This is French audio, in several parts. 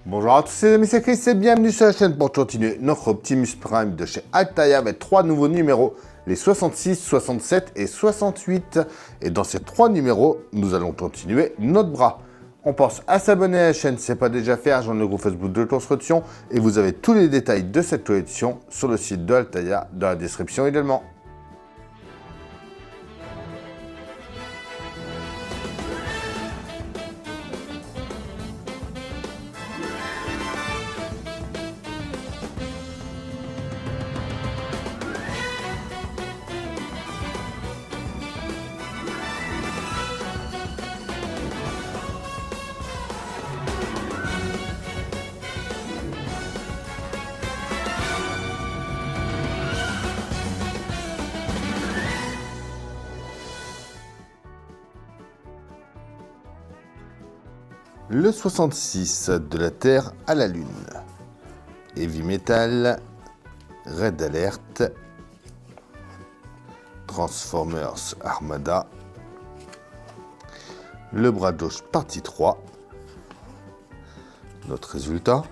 Bonjour à tous les amis, c'est Chris et bienvenue sur la chaîne pour continuer notre Optimus Prime de chez Altaïa avec 3 nouveaux numéros, les 66, 67 et 68. Et dans ces 3 numéros, nous allons continuer notre bras. On pense à s'abonner à la chaîne si ce n'est pas déjà fait, rejoindre le groupe Facebook de construction et vous avez tous les détails de cette collection sur le site de Altaïa dans la description également. Le 66 de la Terre à la Lune. Heavy Metal, Red Alert, Transformers Armada, le bras gauche partie 3. Notre résultat.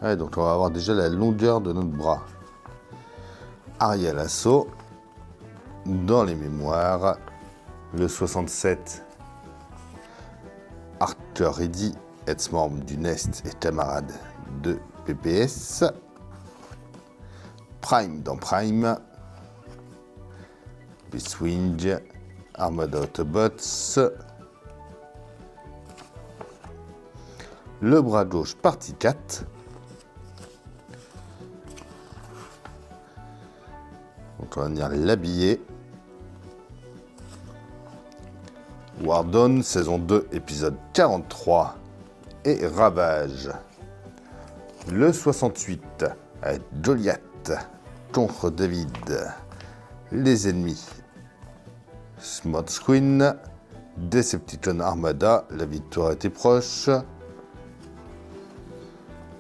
Ouais, donc on va avoir déjà la longueur de notre bras. Ariel Assaut, dans les mémoires, le 67. Arthur Eddy, ex-membre du Nest et camarade de PPS. Prime dans Prime. Beastwing, Armada Autobots. Le bras gauche partie 4. Donc on va venir l'habiller. Wardon, saison 2, épisode 43. Et Ravage. Le 68, avec Goliath contre David. Les ennemis. Smokescreen. Decepticon Armada, la victoire était proche.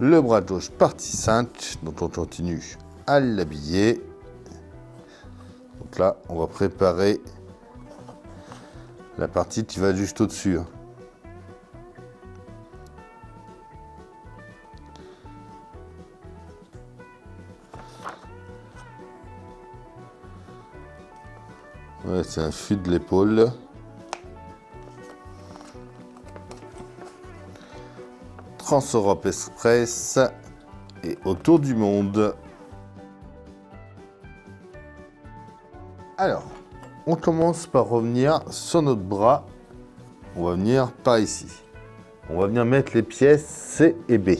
Le bras gauche partie 5, dont on continue à l'habiller. Donc là, on va préparer la partie qui va juste au-dessus. Ouais, c'est un fût de l'épaule. Trans-Europe Express et autour du monde. Alors, on commence par revenir sur notre bras. On va venir par ici. On va venir mettre les pièces C et B.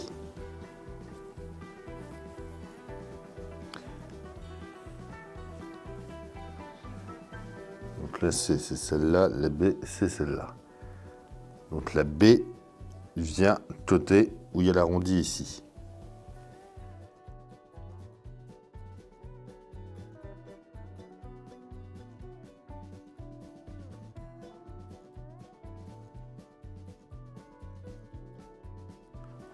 Donc la C, c'est celle-là. La B, c'est celle-là. Donc la B vient côté où il y a l'arrondi ici.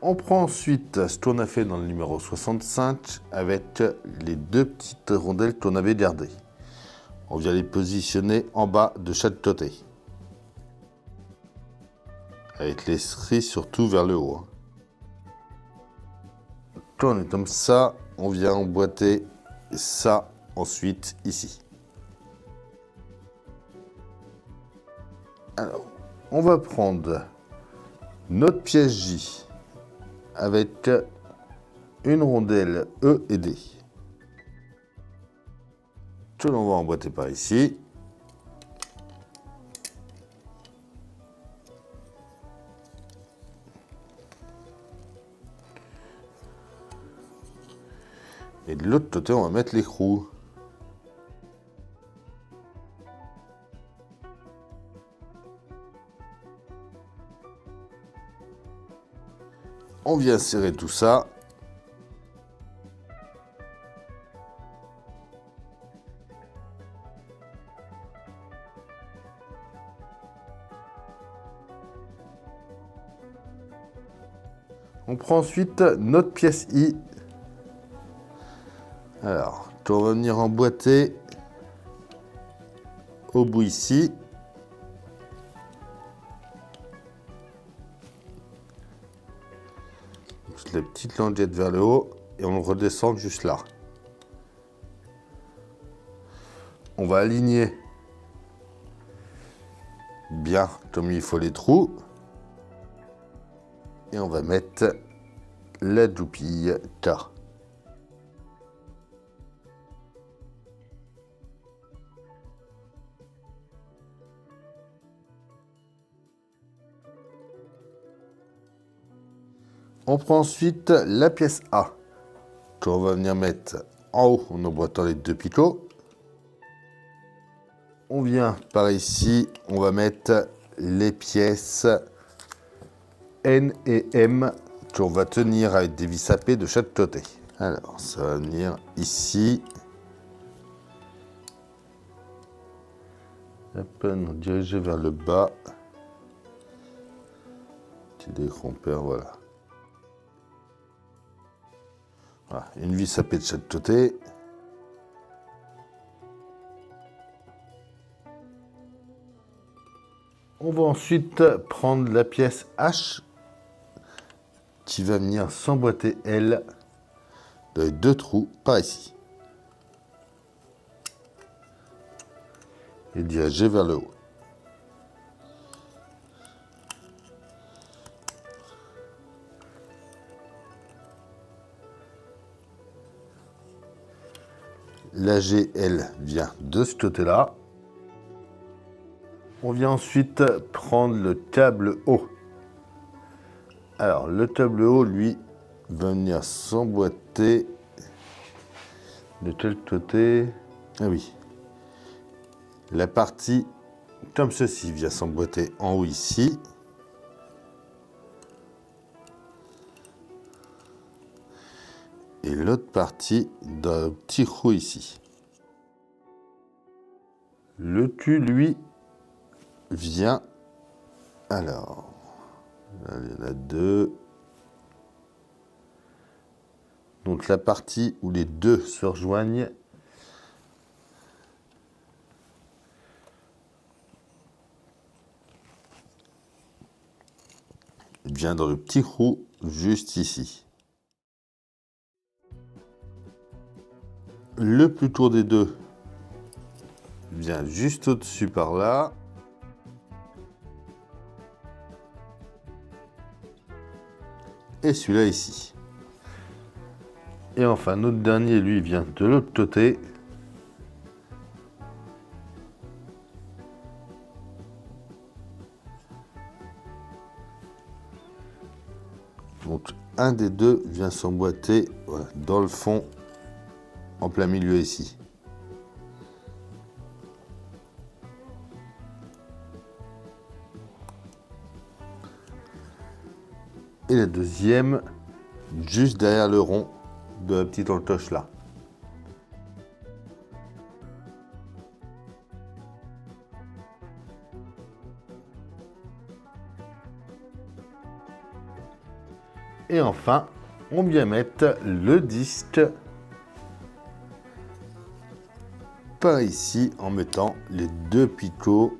On prend ensuite ce qu'on a fait dans le numéro 65 avec les deux petites rondelles qu'on avait gardées. On vient les positionner en bas de chaque côté. Avec les stries surtout vers le haut. Quand on est comme ça, on vient emboîter ça ensuite ici. Alors, on va prendre notre pièce J avec une rondelle E et D. Que l'on va emboîter par ici. Et de l'autre côté, on va mettre l'écrou. On vient serrer tout ça. On prend ensuite notre pièce I. Alors, on va venir emboîter au bout ici. la petite languette vers le haut et on redescend juste là. On va aligner bien comme il faut les trous. Et on va mettre la goupille K. On prend ensuite la pièce A, qu'on va venir mettre en haut en emboîtant les deux picots. On vient par ici, on va mettre les pièces N et M qu'on va tenir avec des vis à paix de chaque côté. Alors, ça va venir ici. La peine dirigée vers le bas. Petit décrompeur, voilà. Voilà, une vis à paix de chaque côté. On va ensuite prendre la pièce H qui va venir s'emboîter, elle, dans les deux trous par ici. Et diriger vers le haut. La G, elle, vient de ce côté-là. On vient ensuite prendre le câble haut. Alors, le câble haut, lui, va venir s'emboîter de quel côté? Ah oui. La partie, comme ceci, vient s'emboîter en haut ici. Et l'autre partie dans le petit trou ici. Le cul, lui, vient. Alors, là, il y en a deux. Donc la partie où les deux se rejoignent vient dans le petit trou juste ici. Le plus court des deux vient juste au-dessus par là. Et celui-là ici. Et enfin, notre dernier, lui, vient de l'autre côté. Donc, un des deux vient s'emboîter voilà, dans le fond, en plein milieu ici. Et la deuxième, juste derrière le rond de la petite encoche là. Et enfin, on vient mettre le disque par ici en mettant les deux picots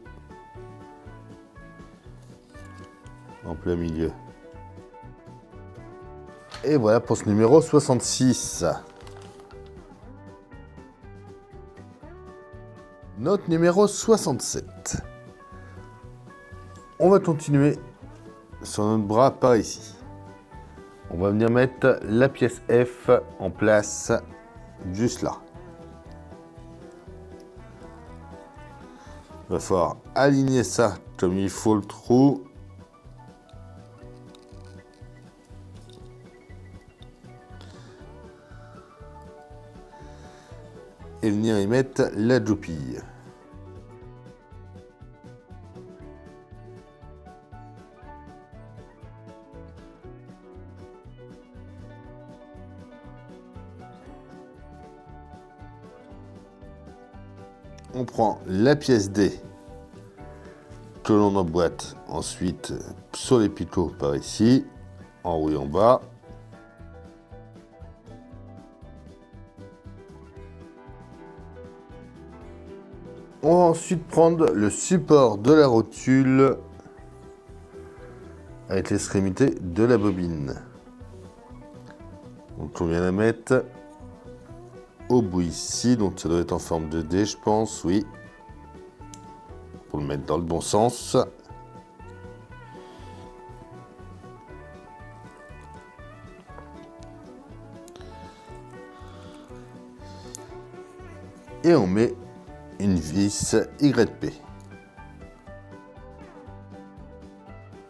en plein milieu. Et voilà pour ce numéro 66. Notre numéro 67. On va continuer sur notre bras par ici. On va venir mettre la pièce F en place juste là. Il va falloir aligner ça comme il faut le trou. Et venir y mettre la goupille. On prend la pièce D que l'on emboîte ensuite sur les picots par ici, en haut et en bas. On va ensuite prendre le support de la rotule avec l'extrémité de la bobine. Donc on vient la mettre au bout ici, donc ça doit être en forme de D, je pense, oui. Pour le mettre dans le bon sens. Et on met une vis YP.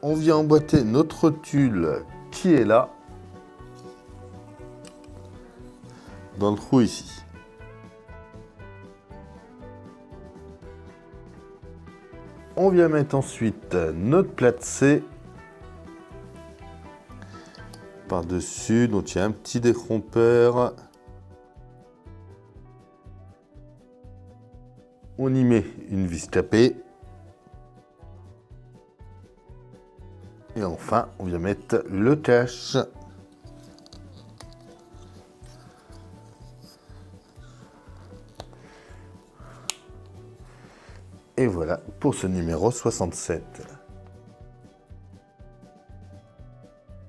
On vient emboîter notre tulle qui est là, dans le trou ici. On vient mettre ensuite notre plate C par-dessus, donc il y a un petit dérompeur. On y met une vis tapée. Et enfin, on vient mettre le cache. Et voilà pour ce numéro 67.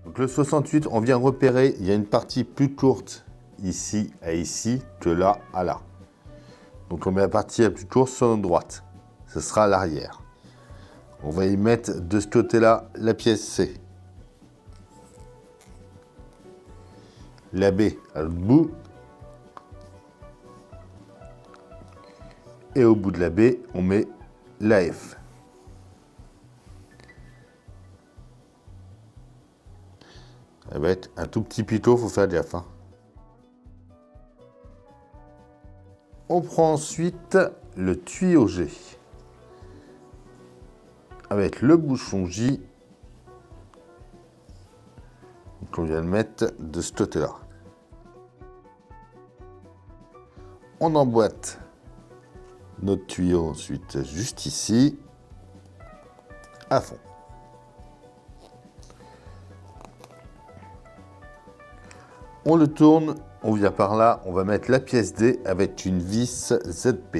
Donc le 68, on vient repérer, il y a une partie plus courte ici à ici que là à là. Donc on met la partie la plus courte sur notre droite. Ce sera à l'arrière. On va y mettre de ce côté-là la pièce C. La B à l'autre bout. Et au bout de la B, on met la F. Ça va être un tout petit pitot, il faut faire gaffe. On prend ensuite le tuyau G avec le bouchon J. Donc on vient le mettre de ce côté-là. On emboîte notre tuyau ensuite juste ici, à fond. On le tourne, on vient par là, on va mettre la pièce D avec une vis ZP.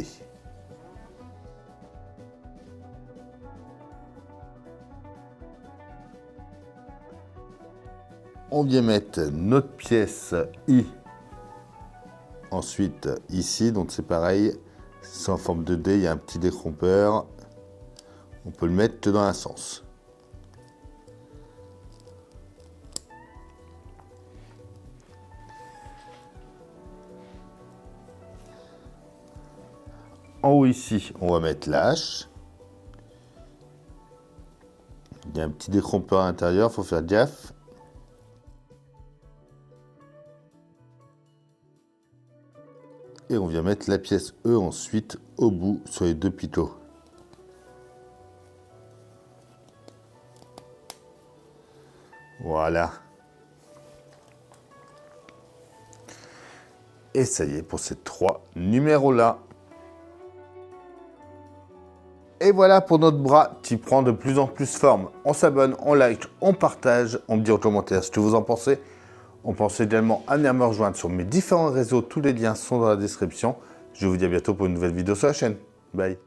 On vient mettre notre pièce I ensuite ici, donc c'est pareil, c'est en forme de D, il y a un petit dérompeur. On peut le mettre que dans un sens. En haut ici, on va mettre la hache. Il y a un petit dérompeur à l'intérieur, il faut faire gaffe. Et on vient mettre la pièce E ensuite au bout sur les deux pitots. Voilà. Et ça y est pour ces trois numéros-là. Et voilà pour notre bras qui prend de plus en plus forme. On s'abonne, on like, on partage, on me dit en commentaire ce que vous en pensez. On pense également à venir me rejoindre sur mes différents réseaux. Tous les liens sont dans la description. Je vous dis à bientôt pour une nouvelle vidéo sur la chaîne. Bye.